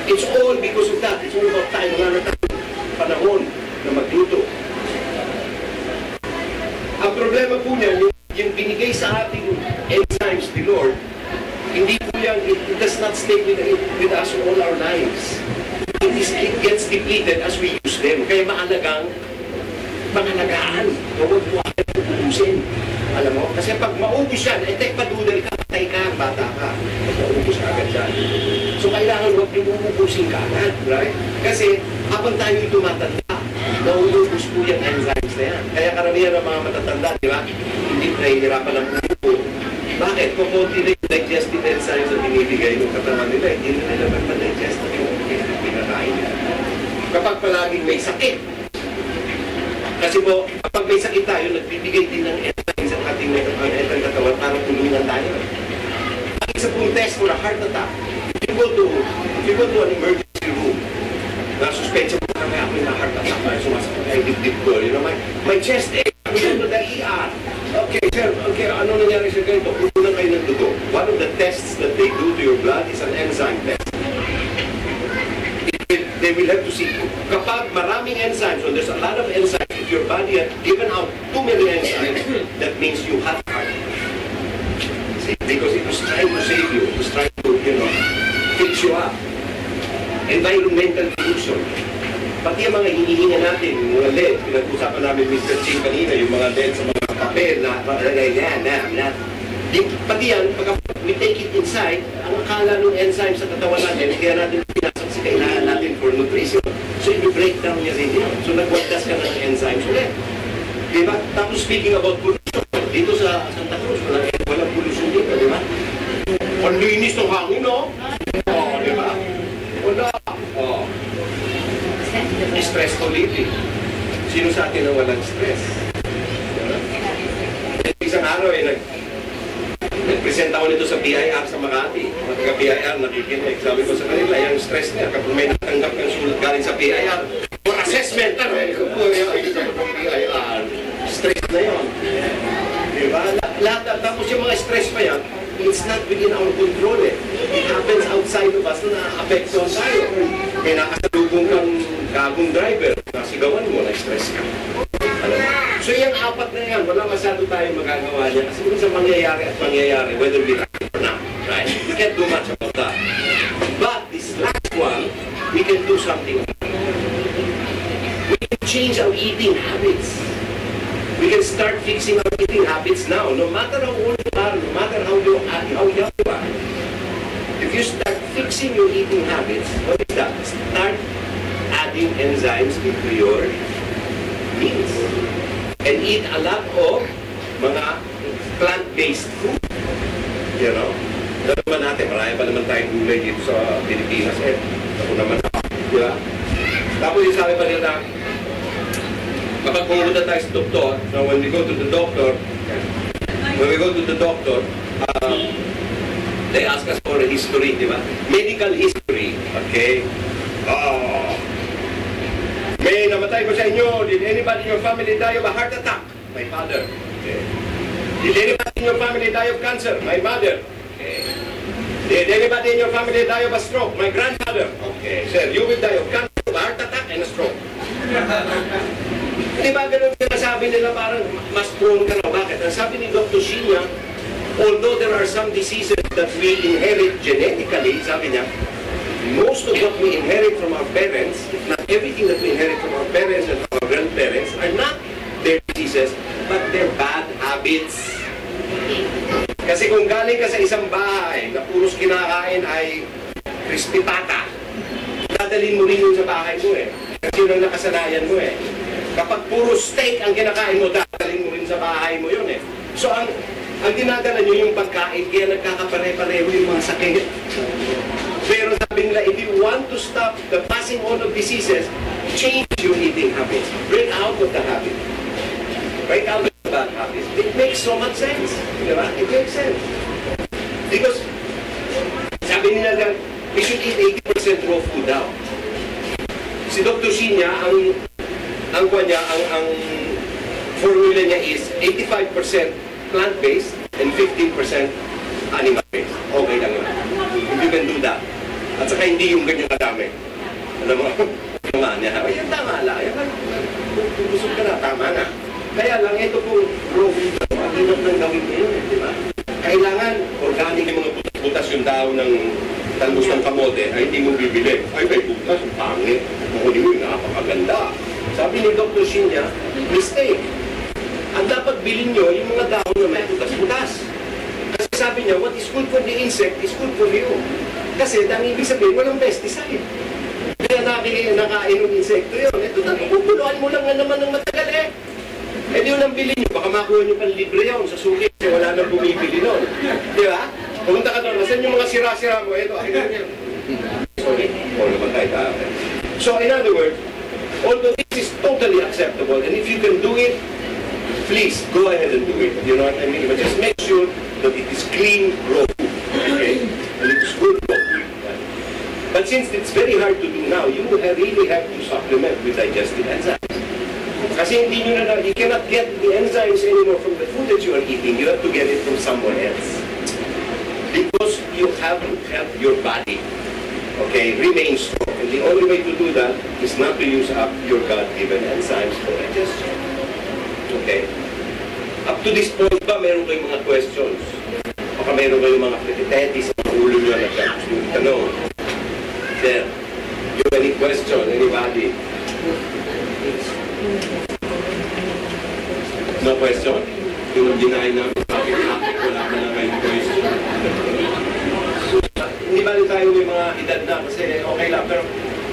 It's all because of that. It's all about time. Wala na tayong panahon na magluto. Ang problema po niyan, yung binigay sa ating enzymes ni Lord, hindi po yan, it does not stay with us all our lives. It gets depleted as we use them. Kaya maalagang pangalagaan. Huwag po agad ubusin. Alam mo? Kasi pag maubos yan, tek padudal ka, patay ka, bata ka. Maubos agad yan. So kailangan huwag yung ubusin ka agad, right? Kasi habang tayo tumatanda, nauubos po yung enzymes na yan. Kaya karamihan ng mga matatanda, di ba? Hindi nahihirapan ng ubo. Bakit? Kung konti na yung digestive enzymes na binibigay ng katawan nila, hindi nila mag-digest yung pinakain nila. Kapag palaging may sakit, kasi po, kapag may sakit tayo, nagbibigay din ng enzymes ang ating katawan para tulungan tayo. Ang isa pong test for a heart attack, if you go to an emergency room, na-suspension mo kami ako yung heart attack, ay sumasakit, ay dip-dip ko, you know, my chest ache, I'm going to the ER. Okay, sir, okay, ano nangyari sa ganito? Puno na kayo ng dugo. One of the tests that they do to your blood is an enzyme test. They will have to see, kapag maraming enzymes, so there's a lot of enzymes, if your body had given out too many enzymes, that means you have heart. See, because it was trying to save you, it was trying to, you know, fix you up. Environmental pollution. Pati yung mga hinihinga natin, yung mga lead, pinag-usapan namin Mr. Ching kanina, yung mga lead sa mga papel na, pati yan, pag we take it inside, ang akala ng enzyme sa katawan natin, kaya natin pinasok sa kailangan natin for nutrition. So, i-break down niya rin yun. So, nagwagdas ka ng enzymes ulit. Diba? Tapos, speaking about pollution, dito sa Santa Cruz, walang pollution dito, diba? Ang linis ng hangin, no? Oo, diba? Wala. Oo. Stress to living. Sino sa atin ang walang stress? Diba? Isang araw, nag-present ako nito sa BIR sa Makati. Mga taga-BIR, nakikinig. Sabi ko sa kanila, yung stress niya, kapag may natanggap ng sulat galing sa BIR, for assessment, ko po, yung BIR, stress na yun. Diba? Tapos yung mga stress pa yan, it's not within our control eh. It happens outside of us na na-apektuhan tayo. May nakasalubong kang gagong driver, nasigawan mo, na-stress ka. So yung apat na yan, wala masyado tayong magagawa niya. Kasi kung sa mangyayari, whether we like it or not, right? We can't do much about that. But this last one, we can do something. We can change our eating habits. We can start fixing our eating habits now. No matter how old you are, no matter how young you are. If you start fixing your eating habits, what is that? Start adding enzymes into your meals. And eat a lot of mga plant-based food. You know? Alam naman natin, marami pa naman tayong gulay dito sa Pilipinas. Ako naman ako. Diba? Tapos yung sabi pa nila, kapag pumunta tayo sa doktor, so when we go to the doctor, they ask us for a history, di ba? Medical history, okay? May namatay ba sa inyo? Did anybody in your family die of a heart attack? My father. Okay. Did anybody in your family die of cancer? My mother. Okay. Did anybody in your family die of a stroke? My grandfather. Okay. Sir, you will die of cancer, of a heart attack, and a stroke. Di ba ganun sinasabi nila parang mas prone ka na? Bakit? Ang sabi ni Dr. Shinya, although there are some diseases that we inherit genetically, sabi niya, most of what we inherit from our parents, if not everything that we inherit from our parents and from our grandparents, are not their diseases, but their bad habits. Kasi kung galing ka sa isang bahay na puros kinakain ay crispy pata, dadalhin mo rin yun sa bahay mo eh. Kasi yun ang nakasanayan mo eh. Kapag puro steak ang kinakain mo, dadalhin mo rin sa bahay mo yun eh. So ang dinadala nyo yung pagkain, kaya nagkakapare-pareho yung mga sakit. Pero sabi nila, if you want to stop the passing on of diseases, change your eating habits. Break out of the habit. Break out of the bad habits. It makes so much sense. Diba? It makes sense. Because, sabi nila, we should eat 80% raw food daw. Si Dr. Shinya, ang formula niya is 85% plant-based and 15% animal-based. Okay lang yun. If you can do that. At saka hindi yung ganyan kadami. Alam mo, tama niya. Ay, yung tama lang. Kung gusto ka na, tama na. Kaya lang, ito pong raw food, ang hirap ng gawin ngayon, di ba? Kailangan, organic yung mga butas yung daw ng talbos ng kamote, ay hindi mo bibili. Ay, may butas, ang pangit. Mahuli mo yung napakaganda. Sabi ni Dr. Shinya, mistake. Ang dapat bilhin nyo, yung mga dahon na may butas-butas. Kasi sabi niya, what is good for the insect is good for you. Kasi ang ibig sabihin, walang pesticide. Kaya nakain ng insekto yun. Ito na, pupuluan mo lang nga naman ng matagal eh. Eh di yun ang bilhin nyo, baka makuha nyo pang libre yun sa suki kasi wala nang bumibili nun. Di ba? Pumunta ka doon, nasan yung mga sira-sira mo? Ito, ay ganyan. Sorry, naman tayo. So in other words, although this is totally acceptable, and if you can do it, please, go ahead and do it. You know what I mean? But just make sure that it is clean raw food. Okay? And it is good raw food. But since it's very hard to do now, you really have to supplement with digestive enzymes. Kasi hindi nyo na, you cannot get the enzymes anymore from the food that you are eating. You have to get it from someone else. Because you have to help your body, okay, remain strong. And the only way to do that is not to use up your God-given enzymes for digestion. Okay. Up to this point ba, meron kayong mga questions? Baka meron kayong mga pretitetis sa ulo nyo na tanong. Sir, you have any question? Anybody? No question? Yung deny namin sa akin, wala ka na kayong question. Hindi ba tayo may mga edad na kasi okay lang. Pero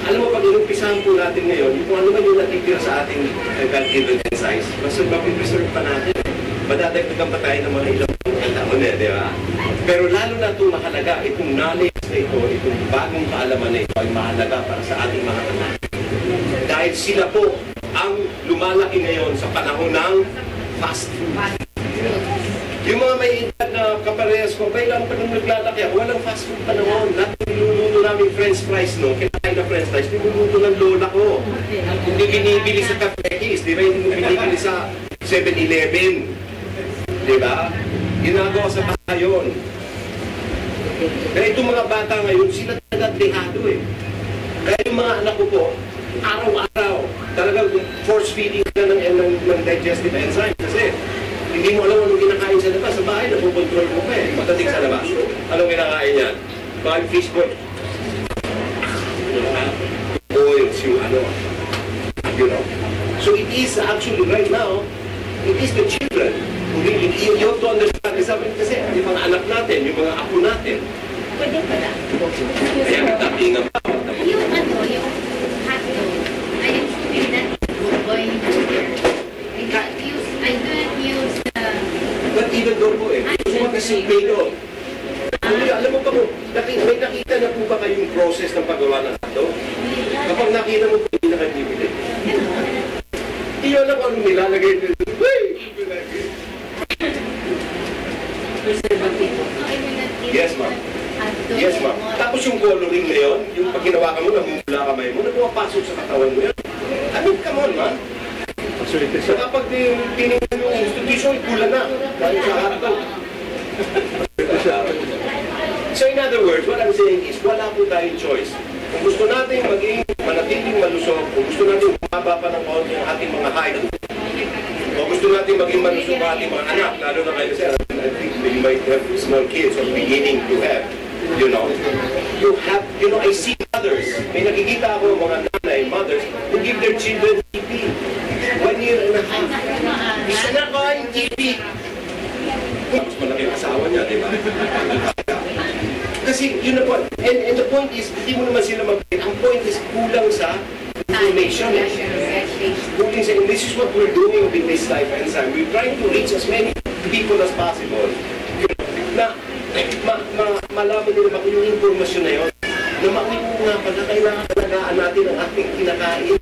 alam mo, pag inumpisahan po natin ngayon, kung ano man yung natitira sa ating God-given enzymes, mas mapipreserve pa natin. Madadagdagan pa tayo ng mga ilang taon di ba? Pero lalo na itong mahalaga, itong knowledge na ito, itong bagong kaalaman na ito ay mahalaga para sa ating mga anak. Dahil sila po ang lumalaki ngayon sa panahon ng fast food. Yung mga may edad na kaparehas ko, kailan pa nung naglalaki ako, walang fast food panahon. Lahat niluluto namin french fries, no? Kinain na french fries, niluluto ng lola ko. Hindi binibili sa Cafequis, di ba? Hindi binibili sa 7-Eleven. Di ba? Ginagawa sa bahay yun. Kaya itong mga bata ngayon, sila talaga dehado eh. Kaya yung mga anak ko po, araw-araw, talagang force feeding na ng digestive enzyme. Kasi hindi mo alam anong kinakain sa labas. Sa bahay, napukontrol mo pa eh. Pagdating sa labas. Anong kinakain yan? Bakit fish boy? Oils, yung ano. You know. So it is actually right now, it is the children. You have to understand. Kasi yung mga anak natin, yung mga apo natin. Pwede pala. Kaya nagtatingan pa. Yung hotdog, I am putting that going there. I don't use But even though po kasi kayo, alam mo ba po, may nakita na po ba kayong process ng paggawa ng hotdog? Kapag nakita mo po, hindi na kayo bibili. Hindi nyo alam kung anong nilalagay nyo. Yes, ma'am. Yes, ma'am. Tapos yung coloring na yun, yung pag ginawa ka mo, namumula kamay mo, nagpapasok sa katawan mo yan. I mean, come on, man. So kapag tinignan yung institution, pula na. Dahil sa hotdog. So in other words, what I'm saying is, wala po tayong choice. Kung gusto natin maging manatiling malusog, kung gusto natin mababa pa ng konti ang ating mga high school, o gusto natin maging malusog ang ating mga anak, lalo na kayo sir, I think we might have small kids or beginning to have, you know, I see mothers, may nakikita ako mga nanay, mothers, who give their children TV. 1 year and a half. Isa na ko ang TV. Mas malaki ang asawa niya, di ba? Kasi, yun na po. And the point is, hindi mo naman sila mag-break. Ang point is, kulang sa information. Kulang sa, this is what we're doing with this Life Enzyme. We're trying to reach as many people as possible. Na, malaman nila kung yung informasyon na yun, na makikita nga pala, kailangan talagaan natin ang ating kinakain.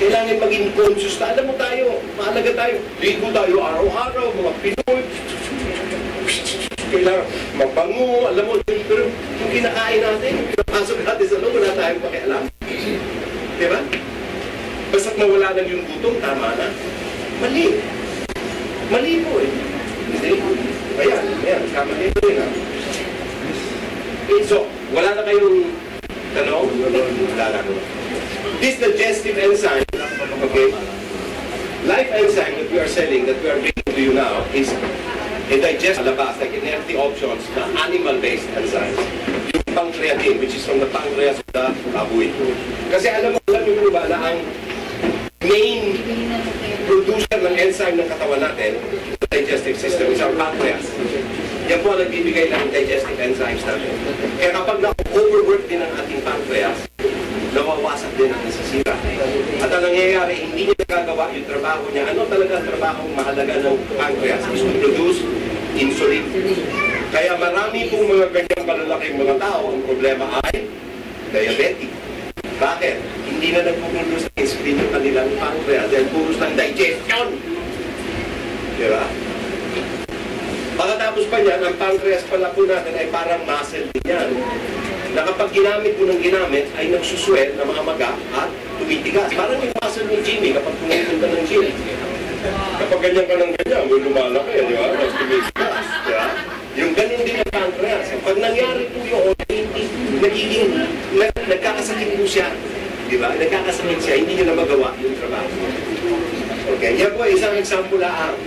Kailangan maging conscious na. Alam mo tayo, mahalaga tayo. Ligo tayo araw-araw, mga Pinoy. Kailangan mabango, alam mo. Pero yung kinakain natin, pinapasok natin sa loob, wala tayong pakialam. Diba? Basta't mawala na yung gutom, tama na. Mali. Mali po eh. Hindi. Ayan, kamali po yun ha. So, wala na kayong tanong? Wala na. This digestive enzyme, okay, Life Enzyme that we are selling, that we are bringing to you now, is a digestive labas, like in healthy options, na animal-based enzymes. Yung pancreatin, which is from the pancreas of the baboy. Kasi alam mo ba na ang main producer ng enzyme ng katawan natin, the digestive system, is our pancreas. Yan po ang nagbibigay ng digestive enzymes natin. Kaya kapag na-overwork din ang ating pancreas, nawawasak din ang nasasira. At ang nangyayari, hindi niya nagagawa yung trabaho niya. Ano talaga ang trabaho mahalaga ng pancreas? Is to produce insulin. Kaya marami pong mga ganyang malalaking mga tao, ang problema ay diabetic. Bakit? Hindi na nagpuproduce ng insulin yung kanilang pancreas dahil puros ng digestion. Diba? Pagkatapos pa niyan, ang pancreas pala po natin ay parang muscle din yan. Na kapag ginamit mo ng ginamit, ay nagsuswell na mga maga at tumitigas. Parang yung muscle ni Jimmy kapag pumunta ng gym. Kapag ganyan ka ng ganyan, may lumalaki, di ba? Mas tumitigas, di ba? Yung ganun din ang pancreas. Pag nangyari po yun, nagiging, nagkakasakit po siya. Di ba? Nagkakasakit siya, hindi niya na magawa yung trabaho. Okay, yan po isang example lang.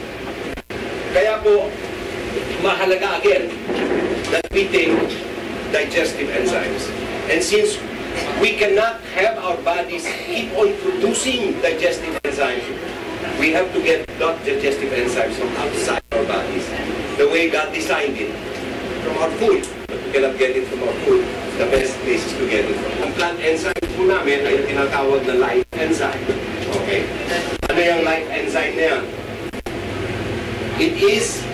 Kaya po, mahalaga again that we take digestive enzymes. And since we cannot have our bodies keep on producing digestive enzymes, we have to get that digestive enzymes from outside our bodies. The way God designed it, from our food. But we cannot get it from our food. The best place is to get it from. Ang plant enzyme po namin ay tinatawag na life enzyme. Okay? Ano yung life enzyme na yan? It is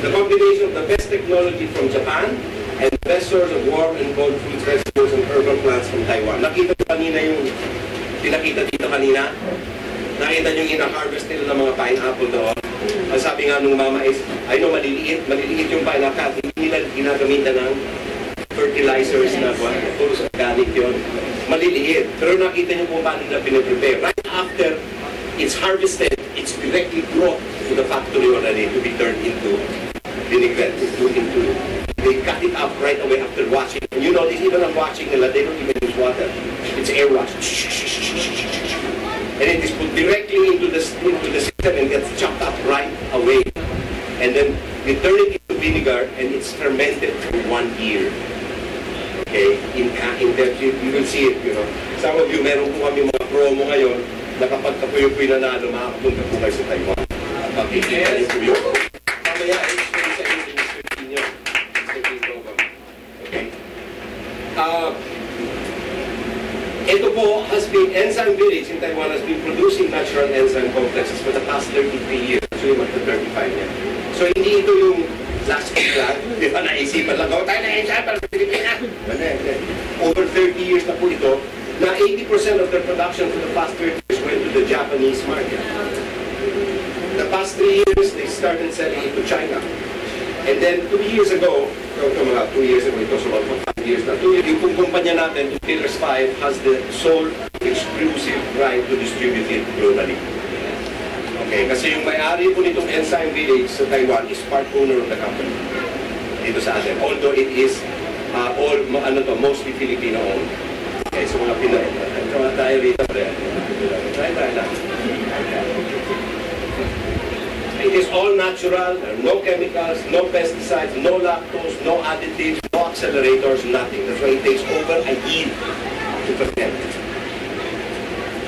the combination of the best technology from Japan and the best source of warm and cold fruits, vegetables, and herbal plants from Taiwan. Nakita nyo kanina yung pinakita dito kanina? Nakita nyo yung ina-harvest nila ng mga pineapple doon? Ang sabi nga nung mama is, I know maliliit yung pineapple. Hindi nila ginagamitan ng fertilizers na puro sa organic yun. Maliliit. Pero nakita nyo kung paano nila pinaprepare. Right after it's harvested, it's directly brought to the factory already to be turned into vinaigrette, into they cut it up right away after washing. And you notice even on washing nila, they don't even use water. It's air wash. And it is put directly into the system and gets chopped up right away. And then we turn it into vinegar and it's fermented for 1 year. Okay? In that you will see it, you know. Some of you, meron po kami mga promo ngayon na kapag kapuyo po yung nanalo, makakapunta po kayo sa Taiwan. Pakikilin po yun. Mamaya, experience sa inyo. Okay. Ito po has been, Enzyme Village in Taiwan has been producing natural enzyme complexes for the past 33 years. Actually, magta 35 yan. So, hindi ito yung last week lang. Di ba, naisipan lang, tayo na enzyme para sa Pilipinas. Over 30 years na po ito, na 80% of their production for the past 30 years went to the Japanese market. The past 3 years, they started selling it to China. And then 2 years ago, ito mga 2 years ago, ito so about 5 years na, yung pong kumpanya natin, Pillars 5, has the sole exclusive right to distribute it globally. Okay, kasi yung may-ari po nitong Enzyme Village sa Taiwan is part owner of the company dito sa atin. Although it is mostly Filipino-owned. Okay, sa mga Pinoy. Ito na tayo rito, pre. Try lang. It is all natural. There are no chemicals, no pesticides, no lactose, no additives, no accelerators, nothing. That's why it takes over a year to perfect.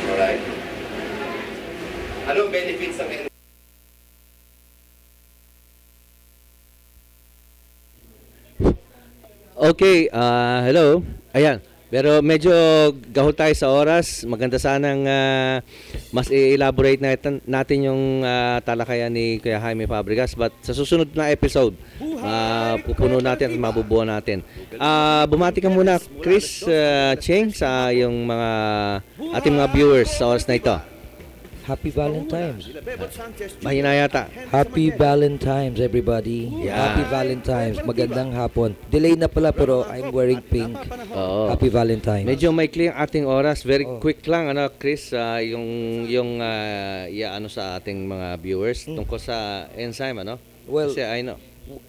Alright? Anong benefits ng energy? Okay, hello. Ayan. Pero medyo gahol tayo sa oras. Maganda sanang mas i-elaborate natin yung talakayan ni Kuya Jaime Fabregas. But sa susunod na episode, pupuno natin at mabubuo natin. Bumati ka muna, Chris Cheng, sa yung ating mga viewers sa oras na ito. Happy Valentine's. Mahina yata. Happy Valentine's, everybody. Yeah. Happy Valentine's. Magandang hapon. Delay na pala pero I'm wearing pink. Oo. Happy Valentine's. Medyo maikli ang ating oras. Very quick lang, Chris, yung ano sa ating mga viewers tungkol sa enzyme, ano? Well, kasi I know.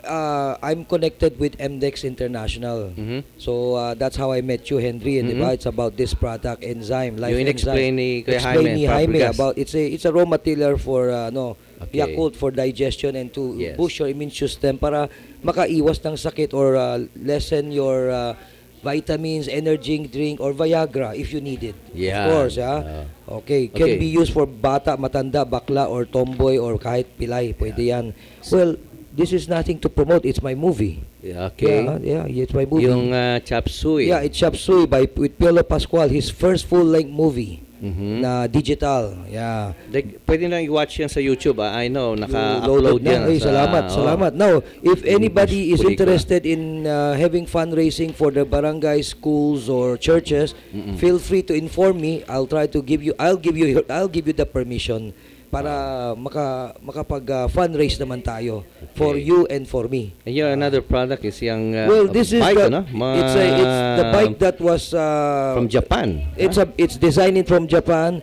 I'm connected with MDEX International. So that's how I met you, Henry. And diba? It's about this product, enzyme, life Yung in-explain enzyme. ni Kuya Explain ni Jaime Fabregas. about it's a raw material for Okay. Yakult for digestion and to Yes. boost your immune system para makaiwas ng sakit or lessen your vitamins, energy drink or Viagra if you need it. Yeah. Of course, Okay, can Okay. be used for bata, matanda, bakla or tomboy or kahit pilay, pwede yan. Well, this is nothing to promote. It's my movie. Yeah, okay. Yeah, it's my movie. Yung Chop Suey. Yeah, it's Chop Suey with Piolo Pascual, his first full-length movie na digital. Yeah. Pwede na i-watch yan sa YouTube. I know, naka-upload yan. Ay, salamat. Now, if anybody is interested in having fundraising for the barangay, schools, or churches, feel free to inform me. I'll give you the permission para makapag-fundraise naman tayo for you and for me. And your another product is yung Well, this is bike, the, ano? it's the bike that was from Japan. It's designed from Japan,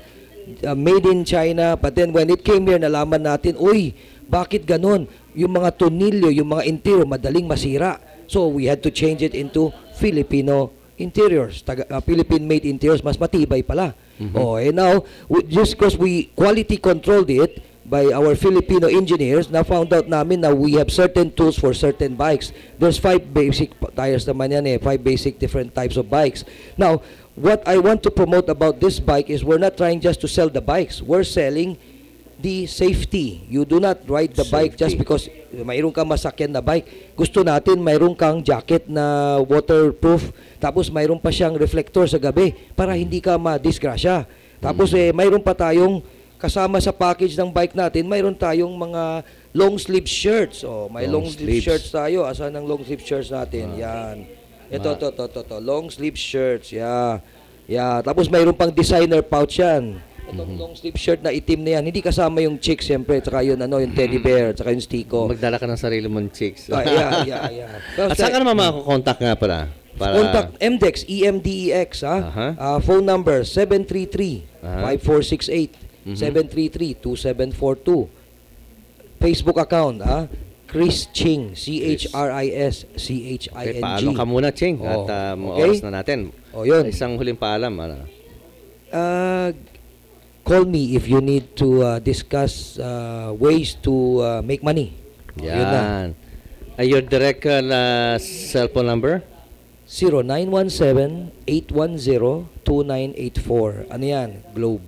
made in China, but then when it came here, nalaman natin, uy, bakit ganun? Yung mga tornilyo, yung mga interior, madaling masira. So we had to change it into Filipino interiors, Philippine-made interiors, mas matibay pala. And now, just because we quality controlled it by our Filipino engineers, na found out namin na we have certain tools for certain bikes. There's 5 basic tires naman yan 5 basic different types of bikes. Now, what I want to promote about this bike is we're not trying just to sell the bikes. We're selling the safety. You do not ride the bike just because mayroon kang masakyan na bike. Gusto natin mayroon kang jacket na waterproof, tapos mayroon pa siyang reflector sa gabi para hindi ka ma-disgrasya. Tapos mayroon pa tayong kasama sa package ng bike natin, mayroon tayong mga long sleeve shirts. May long sleeve shirts tayo. Asan ang long sleeve shirts natin? Yan. Ito. Long sleeve shirts. Yeah. Tapos mayroon pang designer pouch yan. Itong long sleeve shirt na itim na yan, hindi kasama yung chick siyempre, tsaka yung teddy bear, tsaka yung stiko. Magdala ka ng sarili mong chicks. Yeah. At saan ka naman makakontak nga para Contact MDEX, EMDEX, phone number 733-5468, 733-2742. Facebook account, Chris Ching, CHRISCHING. Okay, paalam ka muna, Ching. At oras na natin. Yun. Isang huling paalam. Call me if you need to discuss ways to make money. Yan. Your direct cellphone number? 0917-810-2984. Ano yan? Globe.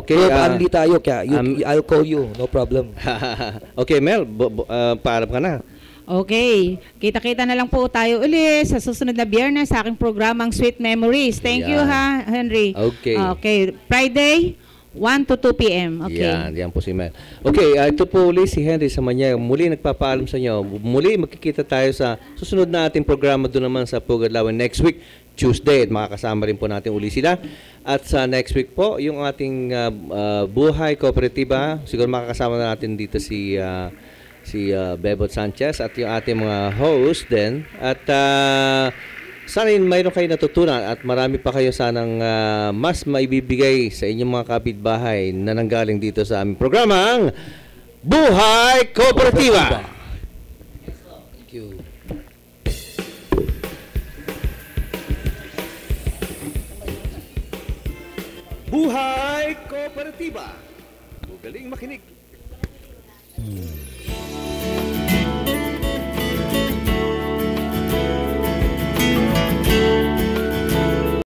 Okay. Globe only tayo. Kaya I'll call you. No problem. Okay, Mel. Paalam ka na. Okay. Kita-kita na lang po tayo ulit sa susunod na Biyernes sa aking programang Sweet Memories. Thank you Henry. Okay. Friday, 1 to 2 p.m. Okay. Yan po si Mel. Okay, ito po ulit si Henry Samaniego. Muli nagpapaalam sa inyo. Muli magkikita tayo sa susunod na ating programa doon naman sa Pugadlawan next week, Tuesday. At makakasama rin po natin uli sila. At sa next week po, yung ating Buhay Kooperatiba, siguro makakasama na natin dito si Bebot Sanchez at yung ating mga host din. At sana mayroon kayo natutunan at marami pa kayo sanang mas maibibigay sa inyong mga kapitbahay na nanggaling dito sa aming programang Buhay Kooperatiba. Thank you. Buhay Kooperatiba. Magaling makinig.